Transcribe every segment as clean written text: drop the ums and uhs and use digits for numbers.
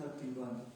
31.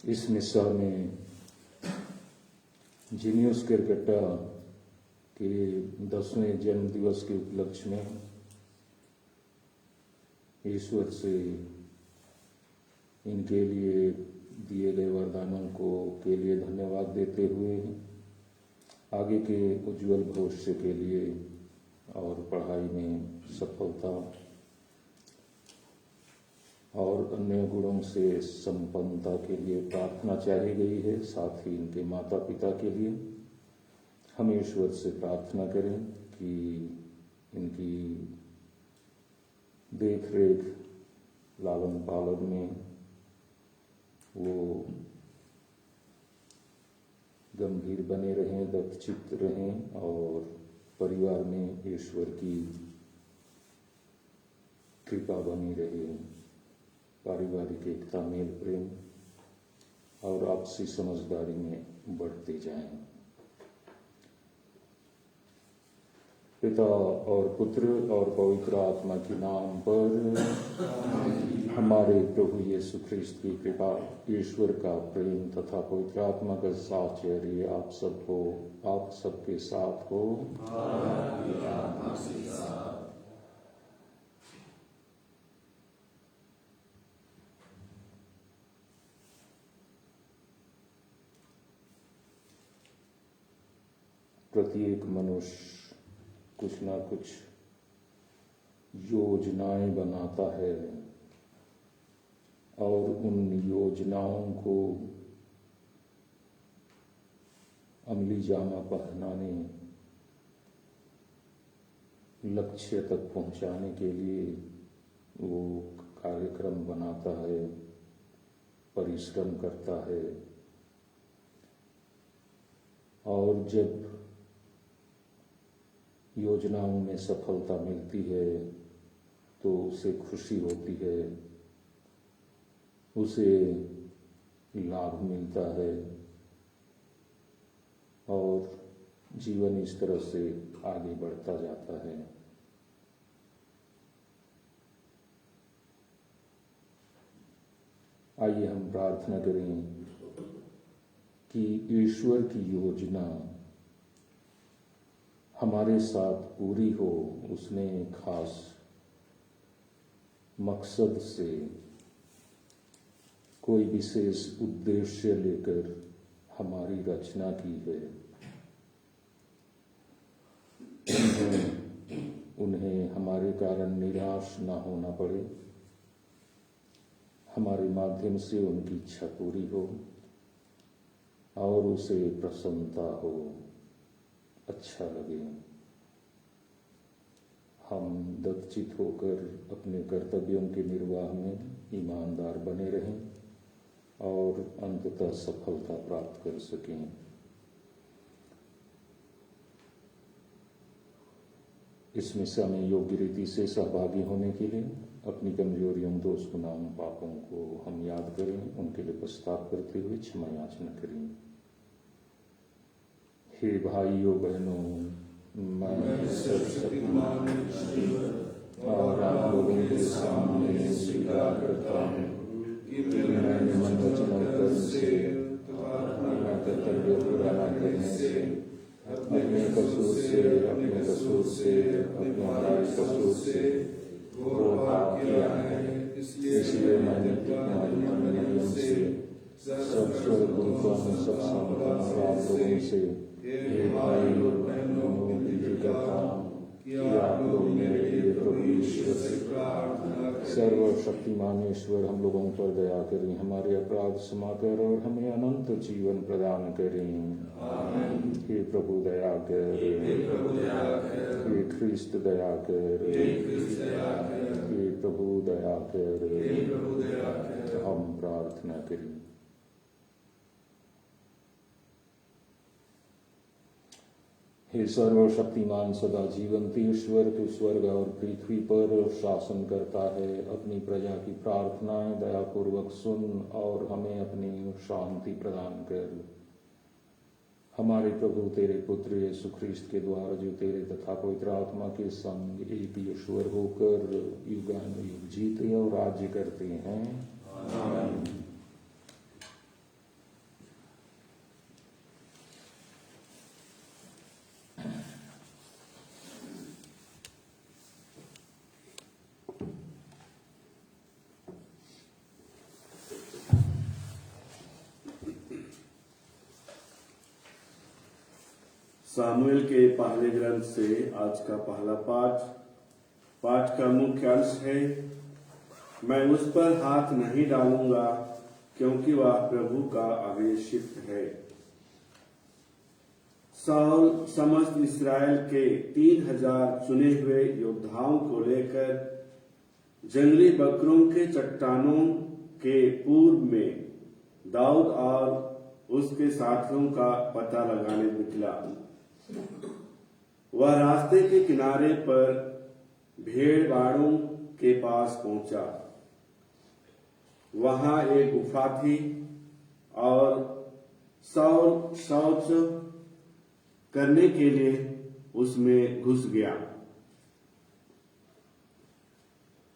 इस मिसा में जीनियस केरकेट्टा के 10वें जन्म दिवस के उपलक्ष्य में ईश्वर से इनके लिए दिए गए वरदानों के लिए धन्यवाद देते हुए आगे के उज्जवल भविष्य के लिए और पढ़ाई में सफलता और अन्य गुणों से संपन्नता के लिए प्रार्थना चाही गई है। साथ ही इनके माता पिता के लिए हम ईश्वर से प्रार्थना करें कि इनकी देख रेख लालन पालन में वो गंभीर बने रहें, दक्षचित्त रहें और परिवार में ईश्वर की कृपा बनी रहे। पारिवारिक एकता, मेल प्रेम और आपसी समझदारी में बढ़ते जाएं। पिता और पुत्र और पवित्र आत्मा के नाम पर हमारे प्रभु यीशु ख्रिस्त की कृपा, ईश्वर का प्रेम तथा पवित्र आत्मा का साहचर्य आप सबके साथ हो। प्रत्येक मनुष्य कुछ ना कुछ योजनाएं बनाता है और उन योजनाओं को अमली जामा पहनाने, लक्ष्य तक पहुंचाने के लिए वो कार्यक्रम बनाता है, परिश्रम करता है और जब योजनाओं में सफलता मिलती है तो उसे खुशी होती है, उसे लाभ मिलता है और जीवन इस तरह से आगे बढ़ता जाता है। आइए हम प्रार्थना करें कि ईश्वर की योजना हमारे साथ पूरी हो। उसने खास मकसद से कोई विशेष उद्देश्य लेकर हमारी रचना की है। उन्हें हमारे कारण निराश ना होना पड़े, हमारे माध्यम से उनकी इच्छा पूरी हो और उसे प्रसन्नता हो, अच्छा लगे। हम दत्तचित होकर अपने कर्तव्यों के निर्वाह में ईमानदार बने रहें और अंततः सफलता प्राप्त कर सकें। इस मिशन में योग्य रीति से सहभागी होने के लिए अपनी कमजोरियों, दोष, गुनाहों, पापों को हम याद करें, उनके लिए पश्चाताप करते हुए क्षमा याचना करें। हे भाइयों बहनों, मैं सर्वशक्तिमान ईश्वर और आप लोगों के सामने स्वीकार करता हूँ कि मैंने मन, वचन और कर्म से अपना कर्तव्य पूरा न करने से, अपने कसूर से, अपने कसूर से वो पाप किया है। इसलिए मैंने तुम्हारी मरियम से, सब स्वर्गदूतों, सब संतों और आप लोगों से, हे भाइयों बहनों, विनती करता हूँ कि आप लोग मेरे लिए प्रभु ईश्वर से प्रार्थना करें। सर्वशक्तिमान ईश्वर हम लोगों पर दया करें, हमारे अपराध क्षमा कर और हमें अनंत जीवन प्रदान करें। हे प्रभु दया कर, हे ख्रिस्त दया कर, हे प्रभु दया कर। हम प्रार्थना करें। हे सर्वशक्तिमान सदा जीवंत ईश्वर, तू स्वर्ग और पृथ्वी पर शासन करता है। अपनी प्रजा की प्रार्थनाएं दयापूर्वक सुन और हमें अपनी शांति प्रदान कर। हमारे प्रभु तेरे पुत्र यीशु ख्रीस्त के द्वारा, जो तेरे तथा पवित्र आत्मा के संग एक ईश्वर होकर युगानुयुग जीते और राज्य करते हैं। आमीन। सामुएल के पहले ग्रंथ से आज का पहला पाठ का मुख्य अंश है, मैं उस पर हाथ नहीं डालूंगा क्योंकि वह प्रभु का अभिषिक्त है। साउल समस्त इस्राएल के 3000 चुने हुए योद्धाओं को लेकर जंगली बकरों के चट्टानों के पूर्व में दाऊद और उसके साथियों का पता लगाने निकला। वह रास्ते के किनारे पर भेड़ बाड़ों के पास पहुंचा। वहां एक गुफा थी और साउल शौच करने के लिए उसमें घुस गया।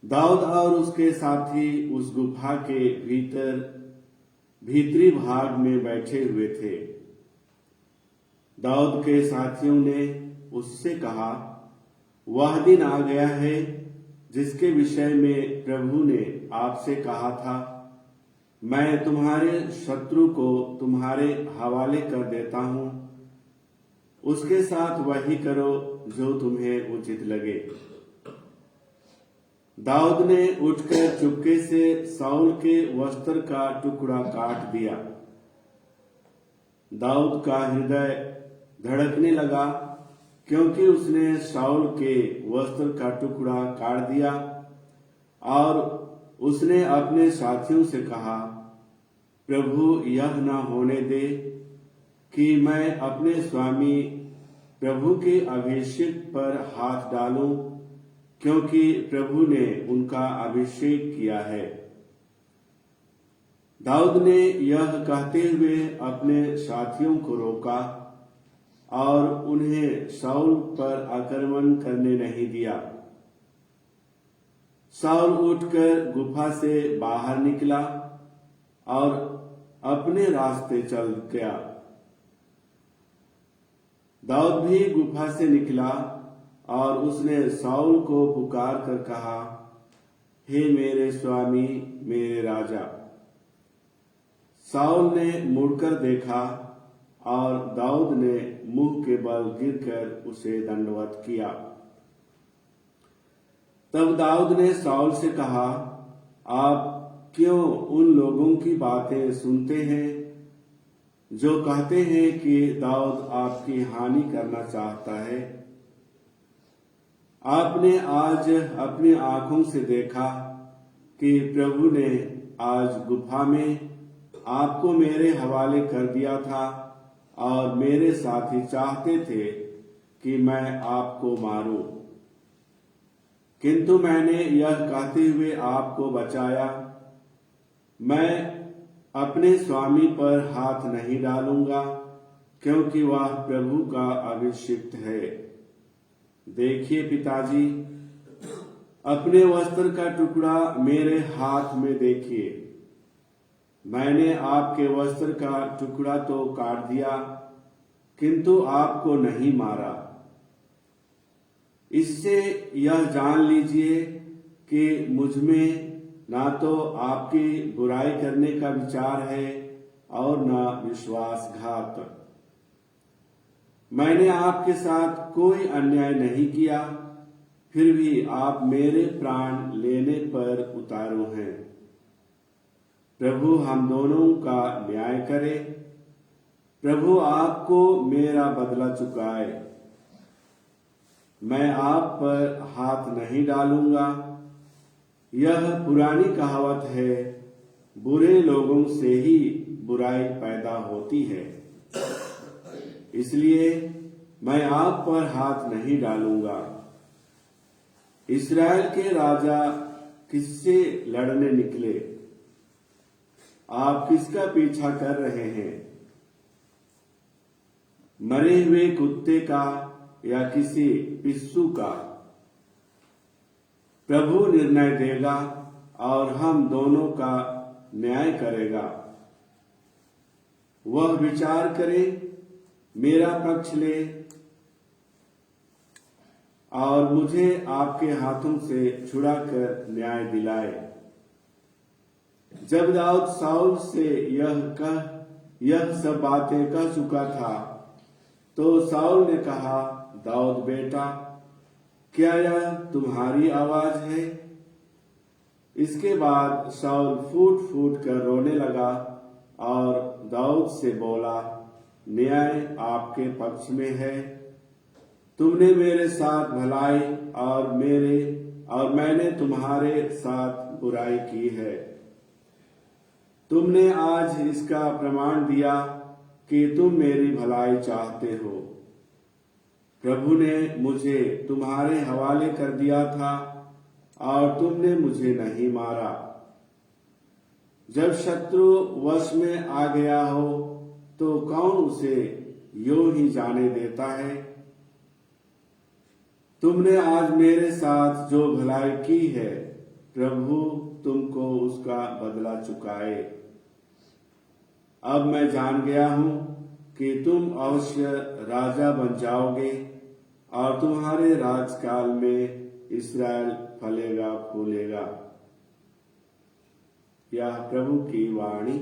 दाऊद और उसके साथी उस गुफा के भीतरी भाग में बैठे हुए थे। दाऊद के साथियों ने उससे कहा, वह दिन आ गया है जिसके विषय में प्रभु ने आपसे कहा था, मैं तुम्हारे शत्रु को तुम्हारे हवाले कर देता हूं, उसके साथ वही करो जो तुम्हें उचित लगे। दाऊद ने उठकर चुपके से साउल के वस्त्र का टुकड़ा काट दिया। दाऊद का हृदय धड़कने लगा क्योंकि उसने शाऊल के वस्त्र का टुकड़ा काट दिया और उसने अपने साथियों से कहा, प्रभु यह न होने दे कि मैं अपने स्वामी प्रभु के अभिषेक पर हाथ डालूं, क्योंकि प्रभु ने उनका अभिषेक किया है। दाऊद ने यह कहते हुए अपने साथियों को रोका और उन्हें शाऊल पर आक्रमण करने नहीं दिया। शाऊल उठकर गुफा से बाहर निकला और अपने रास्ते चल गया। दाऊद भी गुफा से निकला और उसने शाऊल को पुकार कर कहा, हे मेरे स्वामी, मेरे राजा। शाऊल ने मुड़कर देखा और दाऊद ने मुंह के बल गिरकर उसे दंडवत किया। तब दाऊद ने शाऊल से कहा, आप क्यों उन लोगों की बातें सुनते हैं जो कहते हैं कि दाऊद आपकी हानि करना चाहता है? आपने आज अपनी आंखों से देखा कि प्रभु ने आज गुफा में आपको मेरे हवाले कर दिया था और मेरे साथी चाहते थे कि मैं आपको मारूं, किंतु मैंने यह कहते हुए आपको बचाया, मैं अपने स्वामी पर हाथ नहीं डालूंगा क्योंकि वह प्रभु का अभिषिक्त है। देखिए पिताजी, अपने वस्त्र का टुकड़ा मेरे हाथ में देखिए। मैंने आपके वस्त्र का टुकड़ा तो काट दिया, किंतु आपको नहीं मारा। इससे यह जान लीजिए कि मुझमें ना तो आपकी बुराई करने का विचार है और न विश्वासघात। मैंने आपके साथ कोई अन्याय नहीं किया, फिर भी आप मेरे प्राण लेने पर उतारू हैं। प्रभु हम दोनों का न्याय करे। प्रभु आपको मेरा बदला चुकाए। मैं आप पर हाथ नहीं डालूंगा। यह पुरानी कहावत है, बुरे लोगों से ही बुराई पैदा होती है। इसलिए मैं आप पर हाथ नहीं डालूंगा। इस्राएल के राजा किससे लड़ने निकले? आप किसका पीछा कर रहे हैं? मरे हुए कुत्ते का या किसी पिस्सू का? प्रभु निर्णय देगा और हम दोनों का न्याय करेगा। वह विचार करे, मेरा पक्ष ले और मुझे आपके हाथों से छुड़ाकर न्याय दिलाए। जब दाऊद शाऊल से यह सब बातें कह चुका था, तो शाऊल ने कहा, दाऊद बेटा, क्या यह तुम्हारी आवाज है? इसके बाद शाऊल फूट फूट कर रोने लगा और दाऊद से बोला, न्याय आपके पक्ष में है। तुमने मेरे साथ भलाई और मैंने तुम्हारे साथ बुराई की है। तुमने आज इसका प्रमाण दिया कि तुम मेरी भलाई चाहते हो। प्रभु ने मुझे तुम्हारे हवाले कर दिया था और तुमने मुझे नहीं मारा। जब शत्रु वश में आ गया हो तो कौन उसे यूं ही जाने देता है? तुमने आज मेरे साथ जो भलाई की है, प्रभु तुमको उसका बदला चुकाए। अब मैं जान गया हूं कि तुम अवश्य राजा बन जाओगे और तुम्हारे राजकाल में इस्राएल फलेगा फूलेगा। यह प्रभु की वाणी।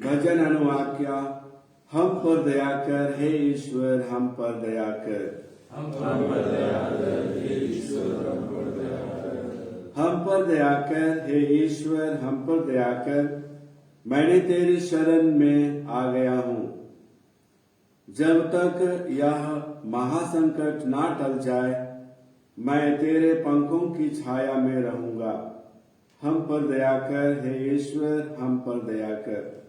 भजन अनुवाक्या। हम पर दया कर हे ईश्वर, हम पर दया कर। हम पर दया कर हे ईश्वर, हम पर दया कर। हम पर दया कर हे ईश्वर, हम पर दया कर। मैंने तेरी शरण में आ गया हूं। जब तक यह महासंकट ना टल जाए, मैं तेरे पंखों की छाया में रहूंगा। हम पर दया कर हे ईश्वर, हम पर दया कर।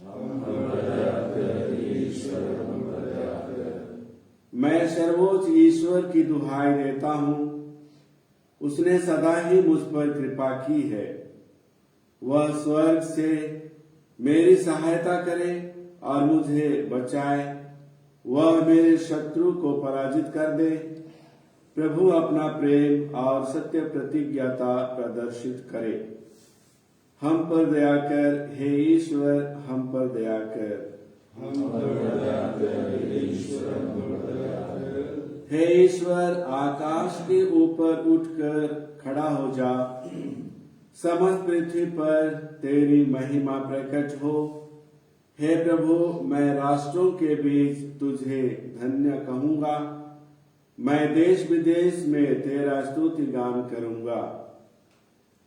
हम पर दया कर ईश्वर, हम पर दया कर। मैं सर्वोच्च ईश्वर की दुहाई देता हूँ। उसने सदा ही मुझ पर कृपा की है। वह स्वर्ग से मेरी सहायता करे और मुझे बचाए। वह मेरे शत्रु को पराजित कर दे। प्रभु अपना प्रेम और सत्य प्रतिज्ञता प्रदर्शित करे। हम पर दया कर हे ईश्वर, हम पर दया कर। हम पर दया कर हे ईश्वर, हम पर दया कर। हे ईश्वर, आकाश के ऊपर उठकर खड़ा हो जा। समस्त पृथ्वी पर तेरी महिमा प्रकट हो। हे प्रभु, मैं राष्ट्रों के बीच तुझे धन्य कहूंगा। मैं देश विदेश में तेरा स्तुति गान करूंगा।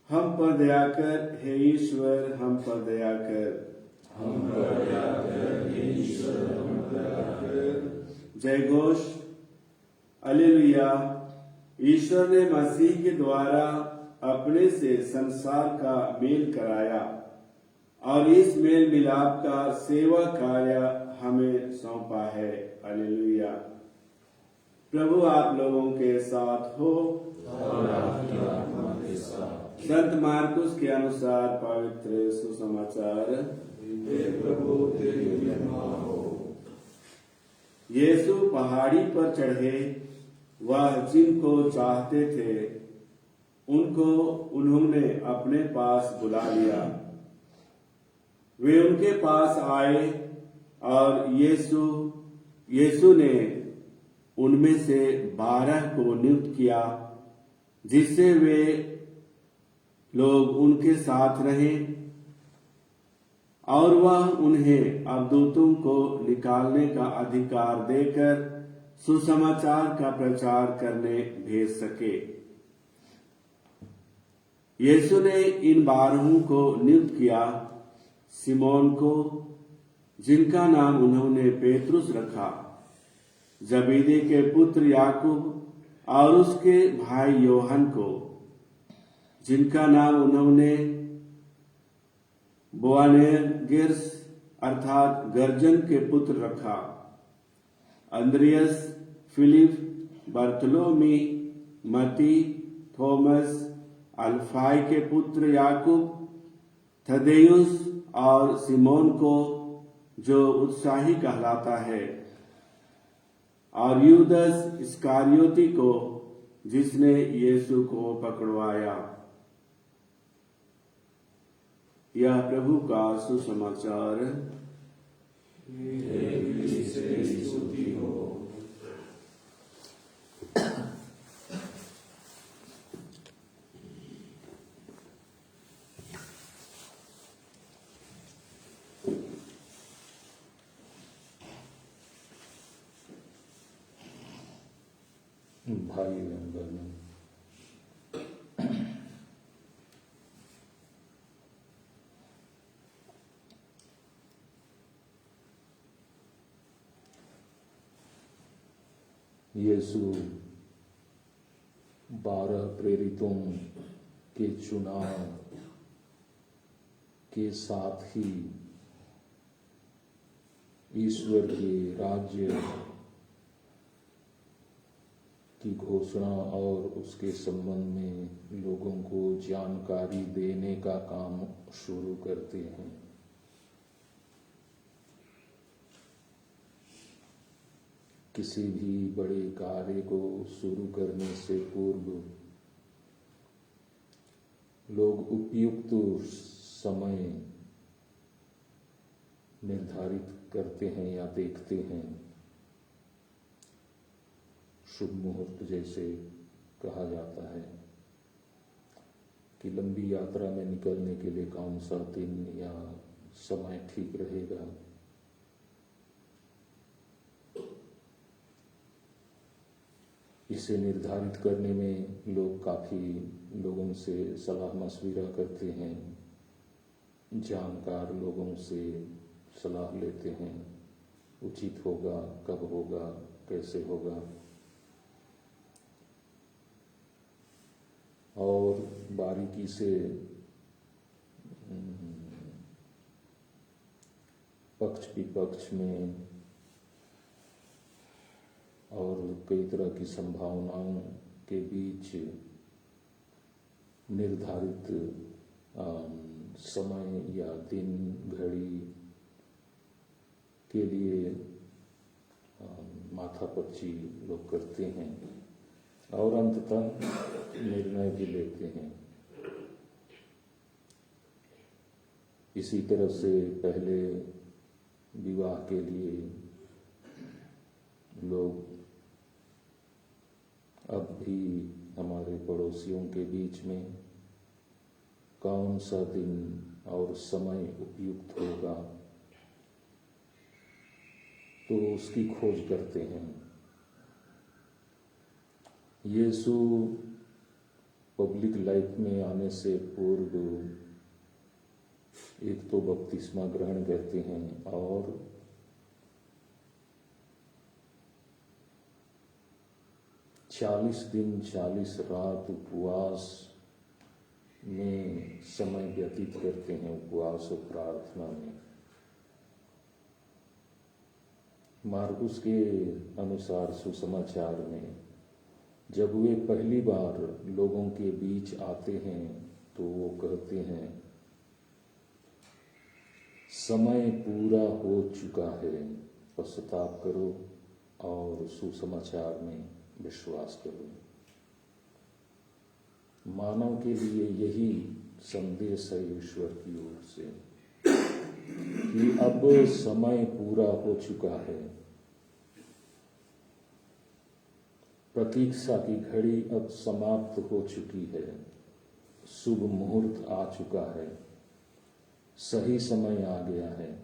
हम पर दया कर हे ईश्वर, हम पर दया कर। हम पर दया कर हे ईश्वर, हम पर दया कर। जय घोष, हालेलुया। ईश्वर ने मसीह के द्वारा अपने से संसार का मेल कराया और इस मेल मिलाप का सेवा कार्य हमें सौंपा है। हालेलुया। प्रभु आप लोगों के साथ हो और आपकी आत्मा के साथ। संत मार्कुस के अनुसार पवित्र सुसमाचार। हे प्रभु, तेरी महिमा हो। यीशु पहाड़ी पर चढ़े। वह जिनको चाहते थे उनको उन्होंने अपने पास बुला लिया। वे उनके पास आए और यीशु ने उनमें से 12 को नियुक्त किया, जिससे वे लोग उनके साथ रहें और वह उन्हें अवधूतों को निकालने का अधिकार देकर सुसमाचार का प्रचार करने भेज सके। यीशु ने इन 12 को नियुक्त किया। सिमोन को, जिनका नाम उन्होंने पेतरुस रखा, जबीदी के पुत्र याकूब और उसके भाई योहन को, जिनका नाम उन्होंने बोआनेर्गेस अर्थात गर्जन के पुत्र रखा, अंद्रियस, फिलिप, बर्तलोमी, मती, थॉमस, अल्फाई के पुत्र याकूब, थदेयुस और सिमोन को जो उत्साही कहलाता है, और यूदस इस्कारियोती को जिसने यीशु को पकड़वाया। यह प्रभु का सुसमाचार। स्तुति हो। भाई एवं बहनों, यीशु 12 प्रेरितों के चुनाव के साथ ही ईश्वर के राज्य की घोषणा और उसके संबंध में लोगों को जानकारी देने का काम शुरू करते हैं। किसी भी बड़े कार्य को शुरू करने से पूर्व लोग उपयुक्त समय निर्धारित करते हैं या देखते हैं। शुभ मुहूर्त जैसे कहा जाता है कि लंबी यात्रा में निकलने के लिए कौन सा दिन या समय ठीक रहेगा। इसे निर्धारित करने में लोग काफी लोगों से सलाह मशविरा करते हैं, जानकार लोगों से सलाह लेते हैं, उचित होगा, कब होगा, कैसे होगा, और बारीकी से पक्ष विपक्ष में और कई तरह की संभावनाओं के बीच निर्धारित समय या दिन घड़ी के लिए माथापच्ची लोग करते हैं और अंततः निर्णय भी लेते हैं। इसी तरह से पहले विवाह के लिए लोग अब भी हमारे पड़ोसियों के बीच में कौन सा दिन और समय उपयुक्त होगा तो उसकी खोज करते हैं। यीशु पब्लिक लाइफ में आने से पूर्व एक तो बपतिस्मा ग्रहण करते हैं और चालीस दिन 40 रात उपवास में समय व्यतीत करते हैं, उपवास और प्रार्थना में। मार्कुस के अनुसार सुसमाचार में जब वे पहली बार लोगों के बीच आते हैं तो वो कहते हैं समय पूरा हो चुका है, पश्चाताप करो और सुसमाचार में विश्वास करो। मानव के लिए यही संदेश है ईश्वर की ओर से कि अब समय पूरा हो चुका है, प्रतीक्षा की घड़ी अब समाप्त हो चुकी है, शुभ मुहूर्त आ चुका है, सही समय आ गया है।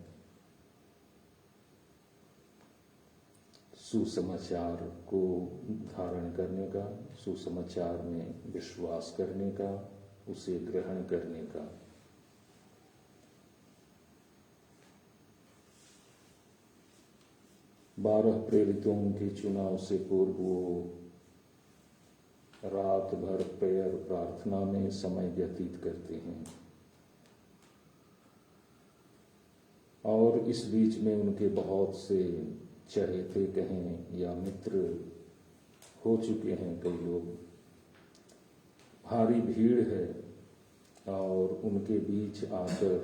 सुसमाचार को धारण करने का, सुसमाचार में विश्वास करने का, उसे ग्रहण करने का। बारह प्रेरितों के चुनाव से पूर्व वो रात भर प्रेयर प्रार्थना में समय व्यतीत करते हैं और इस बीच में उनके बहुत से चहेते कहें या मित्र हो चुके हैं। कई लोग, भारी भीड़ है और उनके बीच आकर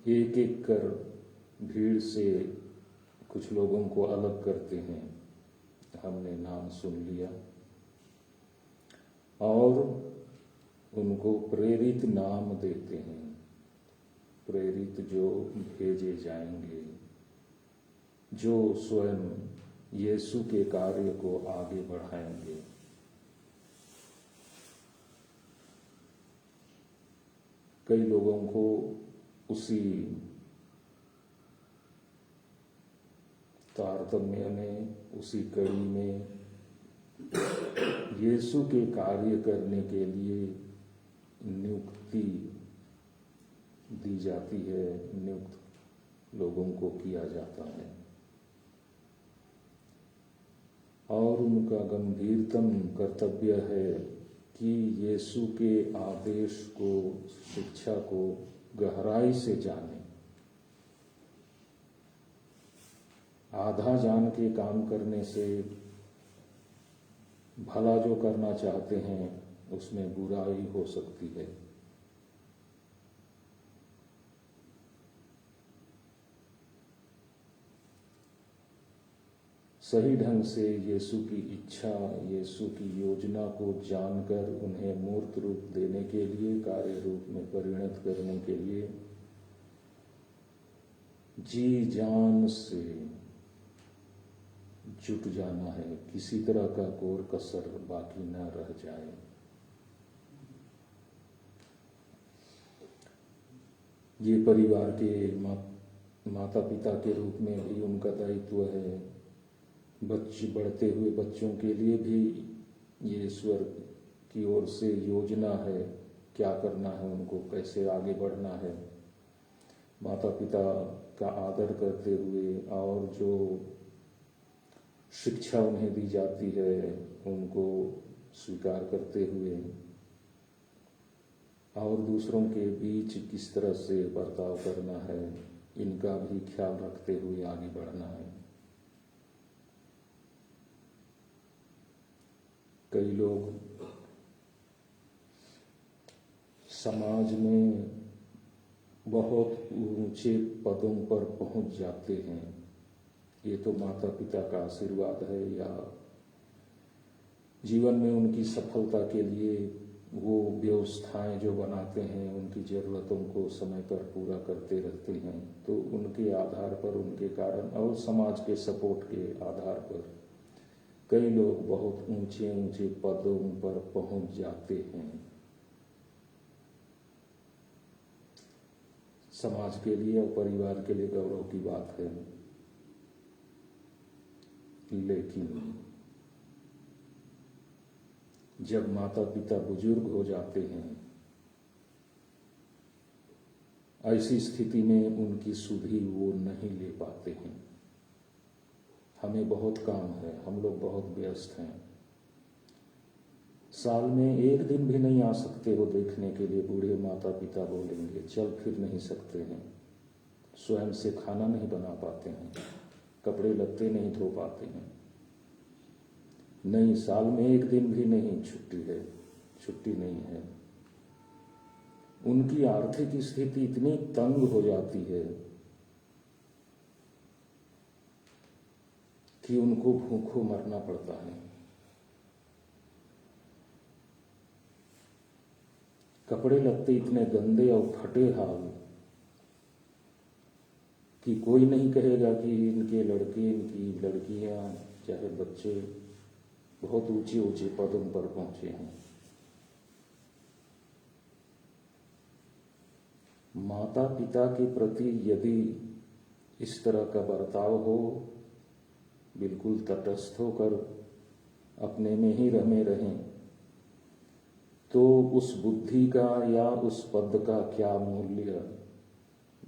एक एक कर भीड़ से कुछ लोगों को अलग करते हैं। हमने नाम सुन लिया और उनको प्रेरित नाम देते हैं, प्रेरित जो भेजे जाएंगे, जो स्वयं यीशु के कार्य को आगे बढ़ाएंगे। कई लोगों को उसी तारतम्य में, उसी कड़ी में यीशु के कार्य करने के लिए नियुक्ति दी जाती है, नियुक्त लोगों को किया जाता है और उनका गंभीरतम कर्तव्य है कि यीशु के आदेश को, शिक्षा को गहराई से जाने। आधा जान के काम करने से भला जो करना चाहते हैं उसमें बुराई हो सकती है। सही ढंग से यीशु की इच्छा, यीशु की योजना को जानकर उन्हें मूर्त रूप देने के लिए, कार्य रूप में परिणत करने के लिए जी जान से जुट जाना है, किसी तरह का कोर कसर बाकी न रह जाए। ये परिवार के माता पिता के रूप में भी उनका दायित्व है। बढ़ते हुए बच्चों के लिए भी ये ईश्वर की ओर से योजना है, क्या करना है, उनको कैसे आगे बढ़ना है। माता पिता का आदर करते हुए और जो शिक्षा उन्हें दी जाती है उनको स्वीकार करते हुए और दूसरों के बीच किस तरह से बर्ताव करना है, इनका भी ख्याल रखते हुए आगे बढ़ना है। कई लोग समाज में बहुत ऊंचे पदों पर पहुंच जाते हैं। ये तो माता पिता का आशीर्वाद है, या जीवन में उनकी सफलता के लिए वो व्यवस्थाएं जो बनाते हैं, उनकी ज़रूरतों को समय पर पूरा करते रहते हैं। तो उनके आधार पर, उनके कारण और समाज के सपोर्ट के आधार पर कई लोग बहुत ऊंचे ऊंचे पदों पर पहुंच जाते हैं। समाज के लिए और परिवार के लिए गौरव की बात है, लेकिन जब माता पिता बुजुर्ग हो जाते हैं, ऐसी स्थिति में उनकी सुधि वो नहीं ले पाते हैं। हमें बहुत काम है, हम लोग बहुत व्यस्त हैं, साल में एक दिन भी नहीं आ सकते हो देखने के लिए। बूढ़े माता पिता बोलेंगे, चल फिर नहीं सकते हैं, स्वयं से खाना नहीं बना पाते हैं, कपड़े लत्ते नहीं धो पाते हैं। नहीं, साल में एक दिन भी नहीं छुट्टी नहीं है। उनकी आर्थिक स्थिति इतनी तंग हो जाती है कि उनको भूखों मरना पड़ता है। कपड़े लत्ते इतने गंदे और फटे हाल कि कोई नहीं कहेगा कि इनके लड़के, इनकी लड़कियां, चाहे बच्चे बहुत ऊंचे ऊंचे पदों पर पहुंचे हैं। माता पिता के प्रति यदि इस तरह का बर्ताव हो, बिल्कुल तटस्थ होकर अपने में ही रमे रहें, तो उस बुद्धि का या उस पद का क्या मूल्य,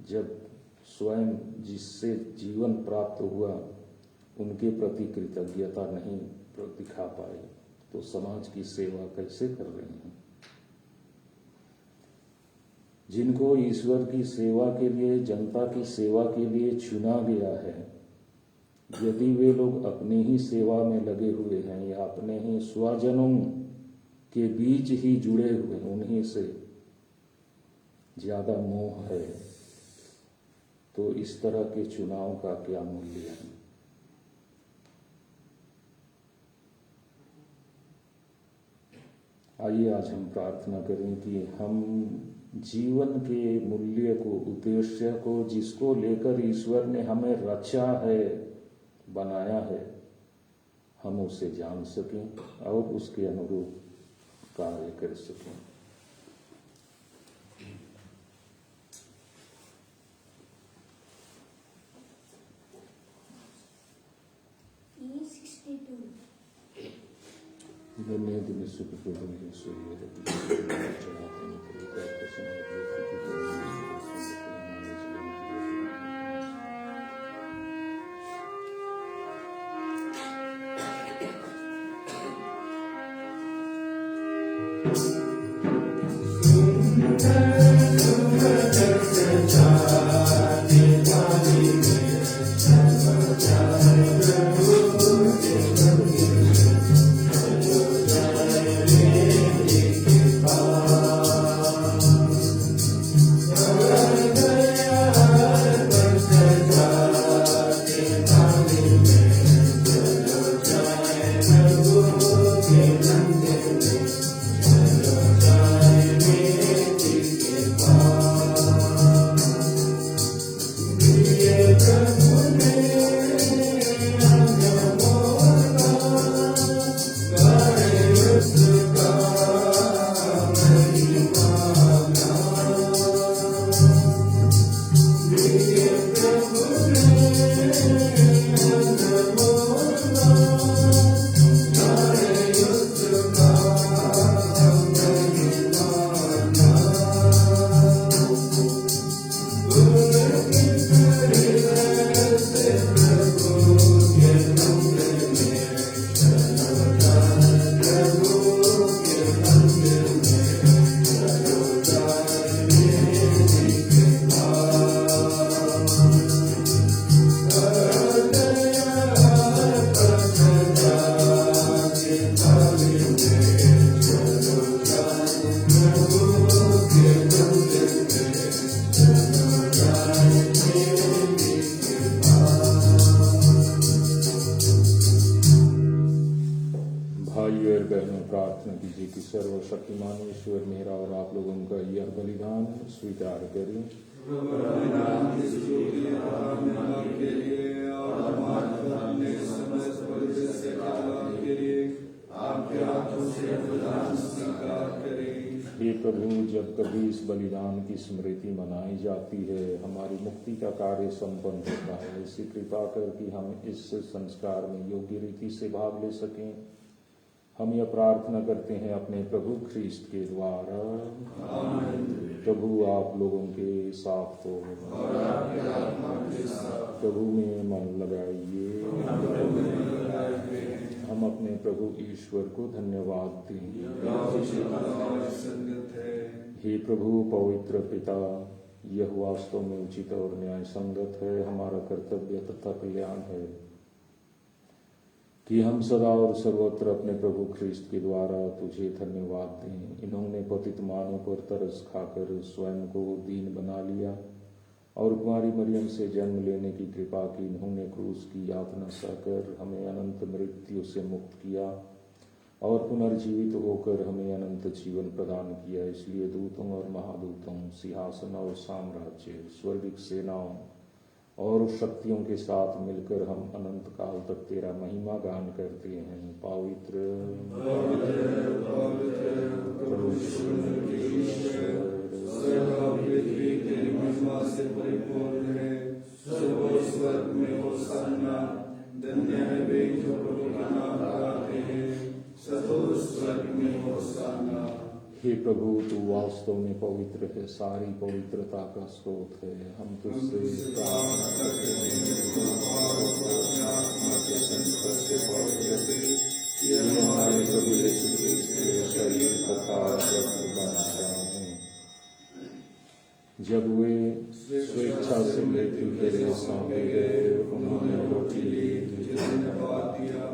जब स्वयं जिससे जीवन प्राप्त हुआ उनके प्रति कृतज्ञता नहीं दिखा पाए, तो समाज की सेवा कैसे कर रहे हैं? जिनको ईश्वर की सेवा के लिए, जनता की सेवा के लिए चुना गया है, यदि वे लोग अपनी ही सेवा में लगे हुए हैं या अपने ही स्वजनों के बीच ही जुड़े हुए, उन्हीं से ज्यादा मोह है, तो इस तरह के चुनाव का क्या मूल्य है? आइए आज हम प्रार्थना करें कि हम जीवन के मूल्य को, उद्देश्य को, जिसको लेकर ईश्वर ने हमें रचा है, बनाया है, हम उसे जान सकें और उसके अनुरूप कार्य कर सकें। धन्य दिन सुख प्रभु भाई और बहनों, प्रार्थना कीजिए कि सर्वशक्तिमान ईश्वर मेरा और आप लोगों का यह बलिदान स्वीकार करें। हे प्रभु, जब कभी इस बलिदान की स्मृति मनाई जाती है, हमारी मुक्ति का कार्य संपन्न होता है। इसी कृपा कर कि हम इस संस्कार में योग्य रीति से भाग ले सकें। हम यह प्रार्थना करते हैं अपने प्रभु ख्रीस्त के द्वारा। प्रभु आप लोगों के साथ हो। प्रभु में मन लगाइए। हम अपने प्रभु ईश्वर को धन्यवाद देंगे। हे प्रभु पवित्र पिता, यह वास्तव में उचित और न्याय संगत है, हमारा कर्तव्य तथा कल्याण है कि हम सदा और सर्वत्र अपने प्रभु ख्रीस्त के द्वारा तुझे धन्यवाद दें। इन्होंने पतित मानव पर तरस खाकर स्वयं को दीन बना लिया और कुमारी मरियम से जन्म लेने की कृपा की। इन्होंने क्रूस की यातना सहकर हमें अनंत मृत्यु से मुक्त किया और पुनर्जीवित होकर हमें अनंत जीवन प्रदान किया। इसलिए दूतों और महादूतों, सिंहासन और साम्राज्य, स्वर्गिक सेनाओं और शक्तियों के साथ मिलकर हम अनंत काल तक तेरा महिमा गान करते हैं। पवित्र से परिपूर्ण है, स्वर्ग में होशाना, धन्य है वे जो प्रभु का नाम गाते हैं, स्वर्ग में होशाना। हे प्रभु, तू वास्तव में पवित्र है, सारी पवित्रता का स्रोत है। हम तुझसे प्रार्थना करते हैं कि हमारे प्रभु यीशु क्रिस्त के शरीर तथा रक्त बन जाएं। जब वे स्वेच्छा से मृत्यु के लिए सौंपे गए, उन्होंने रोटी ली, तुझे धन्यवाद दिया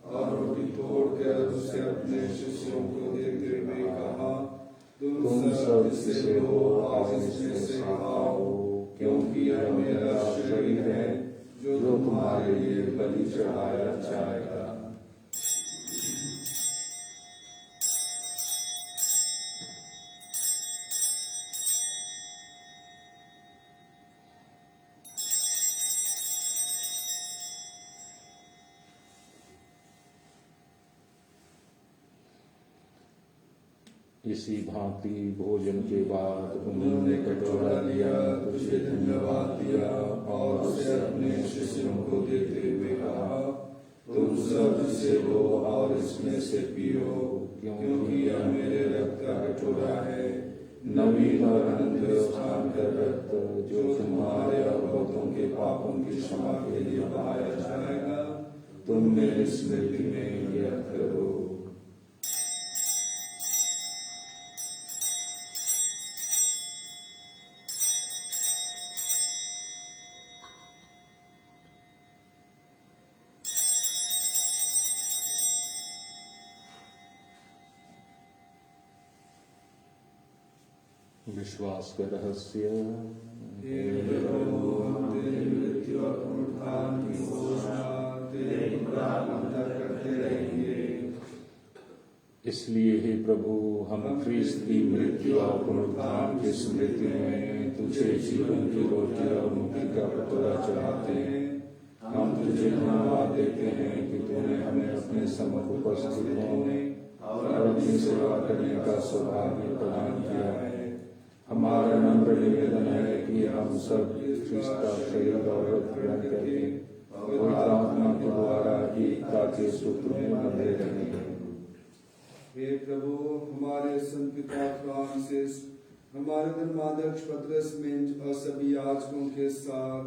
और रोटी तोड़कर उसे अपने शिष्यों को देते हुए कहा, तुम सब इससे लो और इसमें से खाओ, क्योंकि यह मेरा शरीर है जो तुम्हारे लिए बलि चढ़ाया जाएगा। इसी भांति भोजन के बाद उन्होंने कटोरा लिया, तुझे धन्यवाद दिया और उसे अपने शिष्यों को देते हुए कहा, तुम सब इसे लो और इसमें से पियो, क्योंकि यह मेरे रक्त का कटोरा है, नवीन और अनंत व्यवस्थान का रक्त, जो तुम्हारे और बहुतों के पापों की क्षमा के लिए बहाया जाएगा। तुम मेरी स्मृति में यह करो। विश्वास का रहस्य। इसलिए हे प्रभु, हम ख्रीस्त की मृत्यु और पुनरुत्थान की स्मृति में तुझे जीवन की रोटी और मुक्ति का कटोरा चढ़ाते हैं। हम तुझे धन्यवाद देते हैं कि तूने हमें अपने सम्मुख उपस्थित होने और अपनी सेवा करने का सौभाग्य प्रदान किया है। हमारा नम्र निवेदन है कि हम सब ख्रीस्त का शरीर और रक्त ग्रहण करके पवित्र आत्मा के द्वारा एकता के सूत्र में बंधे रहेंगे। हे प्रभु, हमारे संत पिता फ्रांसिस, हमारे धर्माध्यक्ष पतरस मिंज और सभी याजकों के साथ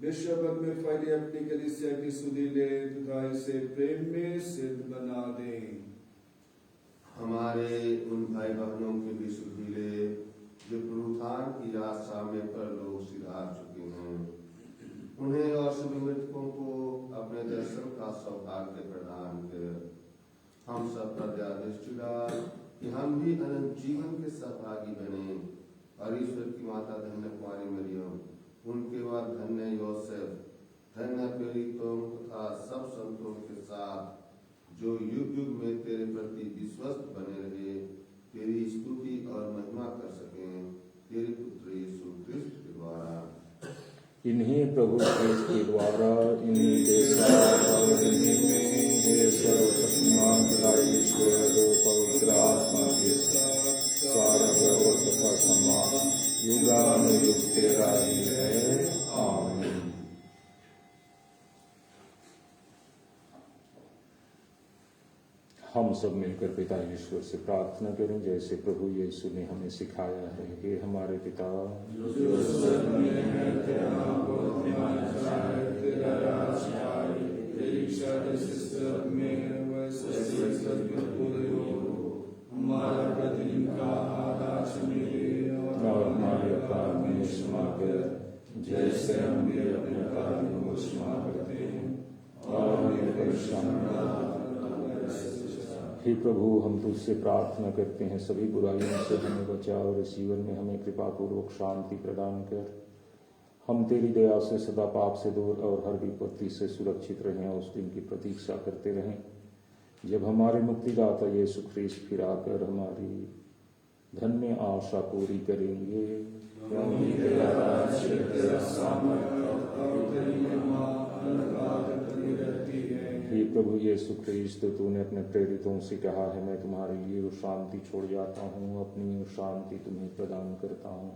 विश्व भर में फैली अपनी कलीसिया की सुधि ले तथा इसे प्रेम में सिद्ध बना दे। हमारे उन भाई बहनों के भी सुधि ले जो पुनरुत्थान की आशा में परलोक सिधार चुके हैं, उन्हें और सभी मृतकों को अपने दर्शन का सौभाग्य प्रदान कर हम सब पर दृष्टि डाल कि हम भी अनंत जीवन के सहभागी बने और ईश्वर की माता धन्य कुमारी मरियम, उनके बाद धन्य योसेफ, धन्य प्रेरितों तथा सब संतों के साथ जो युग युग में तेरे प्रति विश्वस्त बने रहे, तेरी स्तुति और महिमा कर सकें, तेरे पुत्र यीशु क्रिस्त के द्वारा। इन्हीं प्रभु क्रिस्त के द्वारा, इन्हीं के साथ और इन्हीं में हे सर्वशक्तिमान पिता ईश्वर, पवित्र आत्मा के साथ सारा गौरव तथा सम्मान युगानुयुग तेरा ही है। आमीन। हम सब मिलकर पिता ईश्वर से प्रार्थना करें जैसे प्रभु यीशु ने हमें सिखाया है। हे हमारे पिता, जो स्वर्ग में है, तेरा नाम पूजित जाए, तेरा राज्य आए, तेरी इच्छा जैसे स्वर्ग में है वैसे स्वर्ग में पूरी हो। हमारा प्रतिदिन का आहार आज हमें दे, और हमारे अपराध में क्षमा कर, जैसे हम भी अपने अपराधियों को क्षमा करते हैं, और हमें परेशान न कर। हे प्रभु, हम तुझसे प्रार्थना करते हैं, सभी बुराइयों से हमें बचा और इस जीवन में हमें कृपा पूर्वक शांति प्रदान कर। हम तेरी दया से सदा पाप से दूर और हर विपत्ति से सुरक्षित रहें और उस दिन की प्रतीक्षा करते रहें जब हमारे मुक्तिदाता यीशु ख्रीस्त फिर आकर हमारी धन्य आशा पूरी करेंगे। क्योंकि तेरा राज्य, तेरा सामर्थ्य और तेरी महिमा अनंत बनी रहती है। हे प्रभु यीशु ख्रीस्त, तूने अपने प्रेरितों से कहा है, मैं तुम्हारे लिए शांति छोड़ जाता हूँ, अपनी शांति तुम्हें प्रदान करता हूँ।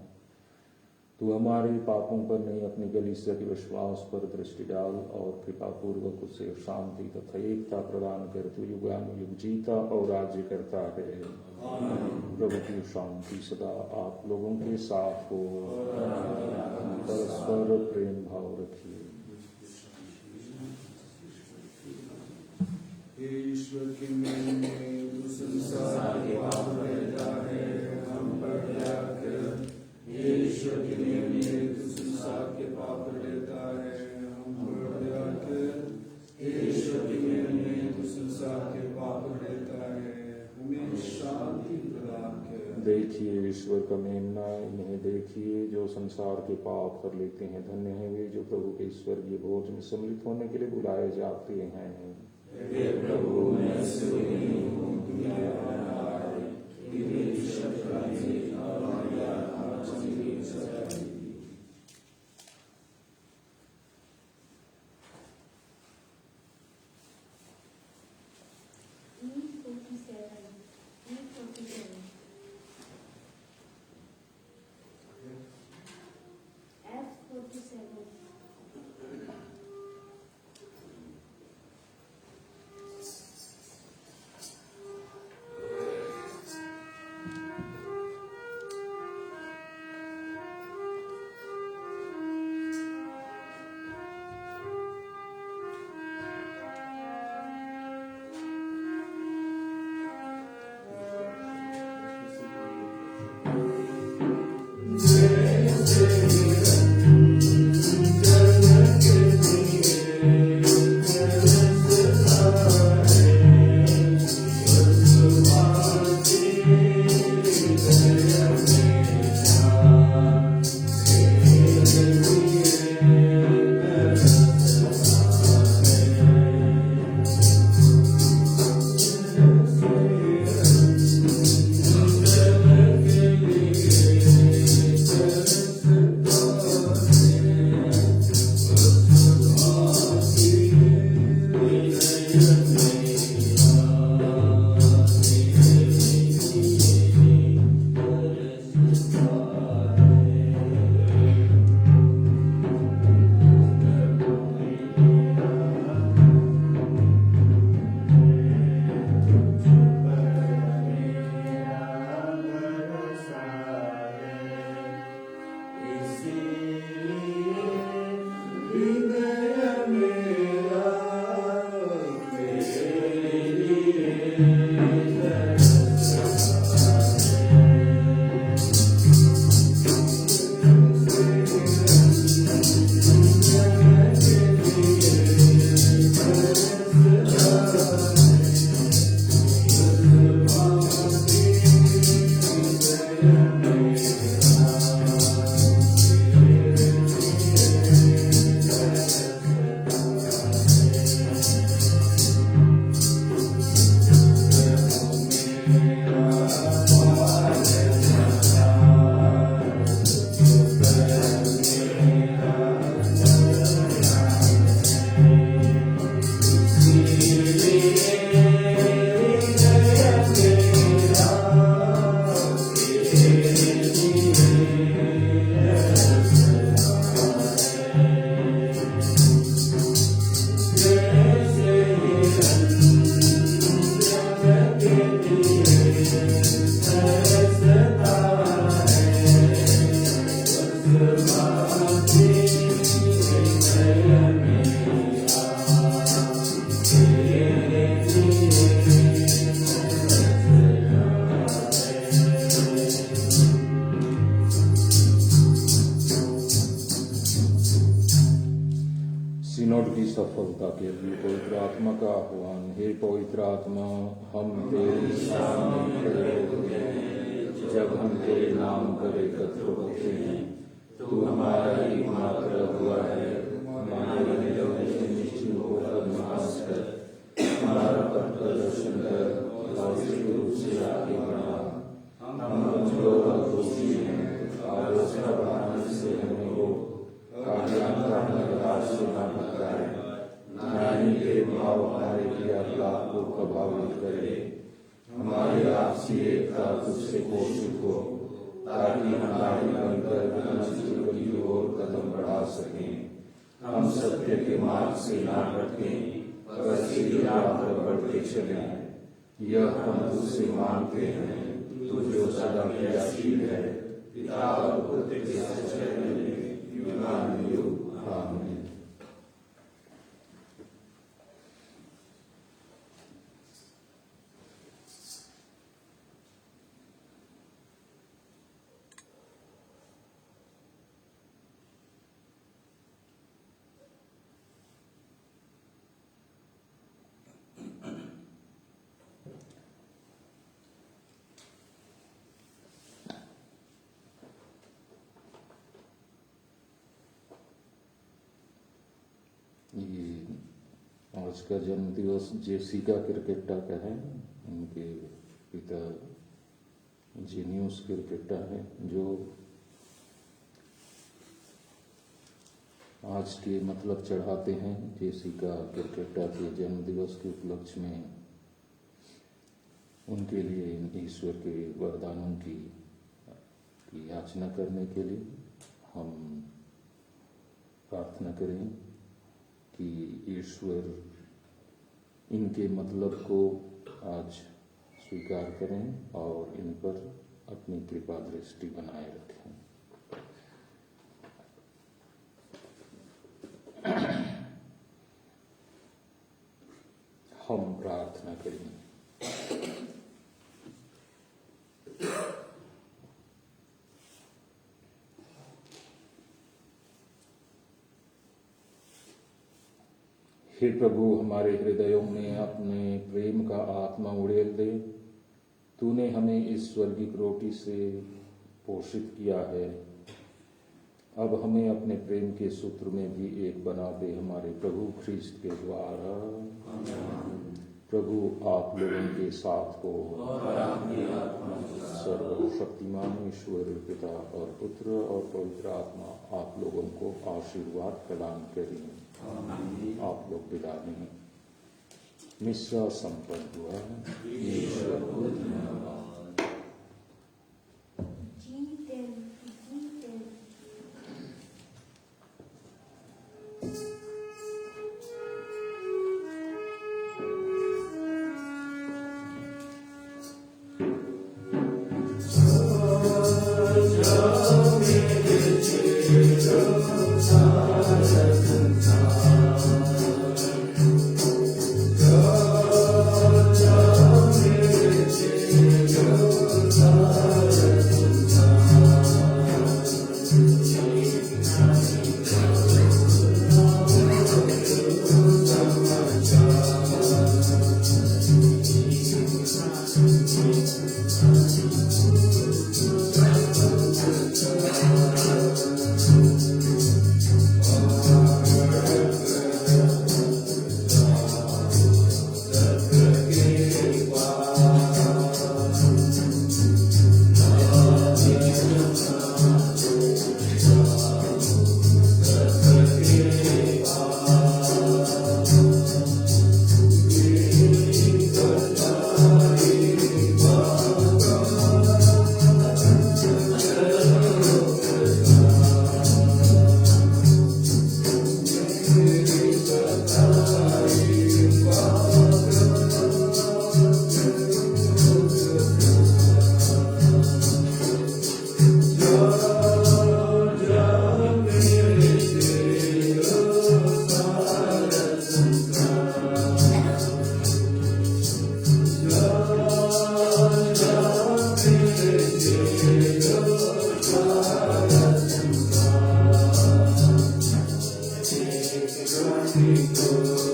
तू हमारे पापों पर नहीं, अपनी कलीसिया के विश्वास पर दृष्टि डाल और कृपा पूर्वक उसे शांति तथा एकता प्रदान कर। तू युगानुयुग जीता और राज्य करता है। प्रभु की शांति सदा आप लोगों के साथ हो। परस्पर प्रेम भाव रखिए। हे ईश्वर की महिमा में तू संसार के पाप रहता है, हम पर दया कर। हे ईश्वर की महिमा में तू संसार के पाप रहता है, हम पर दया कर। हे ईश्वर की महिमा में तू संसार के पाप रहता है, हमें शांति प्रदान कर। देखिए ईश्वर का मेमना, इन्हें देखिए जो संसार के पाप कर लेते हैं। धन्य है वे जो प्रभु के स्वर्गीय भोज में सम्मिलित होने के लिए बुलाए जाते हैं। हे प्रभु, मैं ऐसे नहीं हूँ कि मेरा आए, कि मेरी शब्द राजी और मेरा आचरण की सच्चाई। सिनोड की सफलता के लिए पवित्र आत्मा का आह्वान। हे पवित्र आत्मा, हम तेरे सामने खड़े होते हैं। जब हम तेरे नाम पर एकत्र होते हैं, तू हमारा एकमात्र अगुआ है। हमारे हृदयों में निश्चिंत होकर निवास कर, हमारा पथ प्रदर्शन कर और शुरू से आगे बढ़ा। हम कमजोर और दोषी हैं, आलोचना बढ़ाने से हमें रोक, से न भटकाए, न ही तेरे भाव हमारे क्रियाकलाप को प्रभावित करे। हमारी आपसी एकता तुझसे पोषित हो, ताकि हम नारी बनकर जीवन की ओर कदम बढ़ा सकें। हम सत्य के मार्ग से न भटकें, पर सीधी राह पर बढ़ते चलें। यह हम तुझसे मांगते हैं, तू जो सदा क्रियाशील है, पिता और पुत्र के सच्चे में युगानुयुग। आमीन। आज का जन्म दिवस जेसिका क्रिकेटा का है। उनके पिता जीनियस क्रिकेटा है, जो आज के मतलब चढ़ाते हैं। जेसिका क्रिकेटा के जन्म दिवस के उपलक्ष्य में उनके लिए ईश्वर के वरदानों की याचना करने के लिए हम प्रार्थना करें कि ईश्वर इनके मतलब को आज स्वीकार करें और इन पर अपनी कृपा दृष्टि बनाए रखें। हम प्रार्थना करें। हे प्रभु, हमारे हृदयों में अपने प्रेम का आत्मा उड़ेल दे। तूने हमें इस स्वर्गीय रोटी से पोषित किया है, अब हमें अपने प्रेम के सूत्र में भी एक बना दे, हमारे प्रभु ख्रीस्त के द्वारा। प्रभु आप लोगों के साथ हो। सर्वशक्तिमान ईश्वर पिता और पुत्र और पवित्र आत्मा आप लोगों को आशीर्वाद प्रदान करें। आप लोग विदा में मिश्रा संपन्न हुआ। ईश्वर को धन्यवाद। सीखो